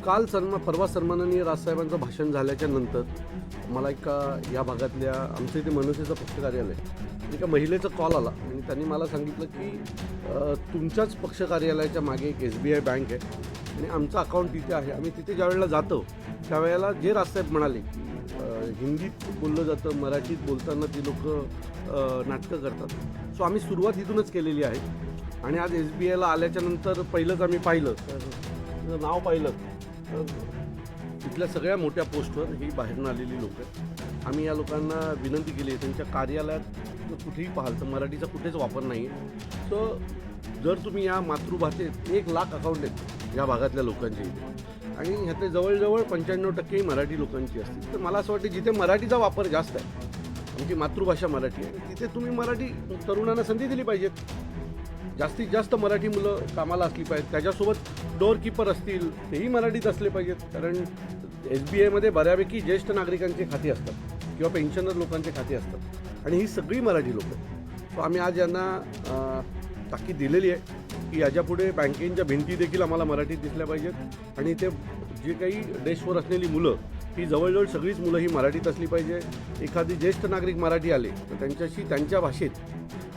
काल परवा सन्माननीय राजसाहेबांचं भाषण झाल्याच्या नंतर मला या भागातल्या आमच्या इथे मनसेचं पक्ष कार्यालय एका महिलेचा कॉल आला आणि त्यांनी मला सांगितलं की तुमच्याच पक्ष कार्यालयाच्या मागे एक SBI बँक आहे आणि आमचं अकाउंट तिथे आहे. आम्ही तिथे ज्या वेळेला जातो त्यावेळेला जे राजसाहेब म्हणाले की हिंदीत बोललं जातं, मराठीत बोलताना ती लोक नाटकं करतात. सो आम्ही सुरुवात इथूनच केलेली आहे आणि आज SBIला आल्याच्यानंतर पहिलंच आम्ही पाहिलं तर नाव पाहिलं तर तिथल्या सगळ्या मोठ्या पोस्टवर ही बाहेरनं आलेली लोक आहेत. आम्ही या लोकांना विनंती केली आहे त्यांच्या कार्यालयात कुठेही पाहाल तर मराठीचा कुठेच वापर नाही आहे. सो जर तुम्ही या मातृभाषेत 1 लाख अकाउंट आहेत या भागातल्या लोकांचे इथे आणि ह्यातले जवळजवळ 95% मराठी लोकांची असतील, तर मला असं वाटतं जिथे मराठीचा वापर जास्त आहे, आमची मातृभाषा मराठी आहे, तिथे तुम्ही मराठी तरुणांना संधी दिली पाहिजेत. जास्तीत जास्त मराठी मुलं कामाला असली पाहिजेत. त्याच्यासोबत डोअर कीपर असतील तेही मराठीत असले पाहिजेत, कारण SBIमध्ये बऱ्यापैकी ज्येष्ठ नागरिकांचे खाते असतात किंवा पेन्शनर लोकांचे खाते असतात आणि ही सगळी मराठी लोक आहेत. सो आम्ही आज यांना ताकीद दिलेली आहे की याच्यापुढे बँकेच्या भिंती देखील आम्हाला मराठीत दिसल्या पाहिजेत आणि ते जे काही डेस्कवर असलेली मुलं ही जवळजवळ सगळीच मुलं ही मराठीत असली पाहिजे. एखादी ज्येष्ठ नागरिक मराठी आले तर त्यांच्याशी त्यांच्या भाषेत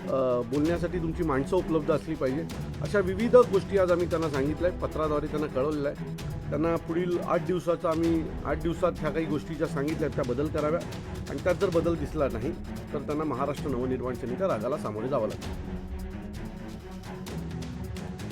बोलण्यासाठी तुमची माणसं उपलब्ध असली पाहिजे. अशा विविध गोष्टी आज आम्ही त्यांना सांगितल्या आहेत, पत्राद्वारे त्यांना कळवलेलं आहे. त्यांना पुढील 8 दिवसात ह्या काही गोष्टी ज्या सांगितल्या त्या बदल कराव्या आणि त्यात जर बदल दिसला नाही तर त्यांना महाराष्ट्र नवनिर्माण सेनेच्या रागाला सामोरे जावं लागेल.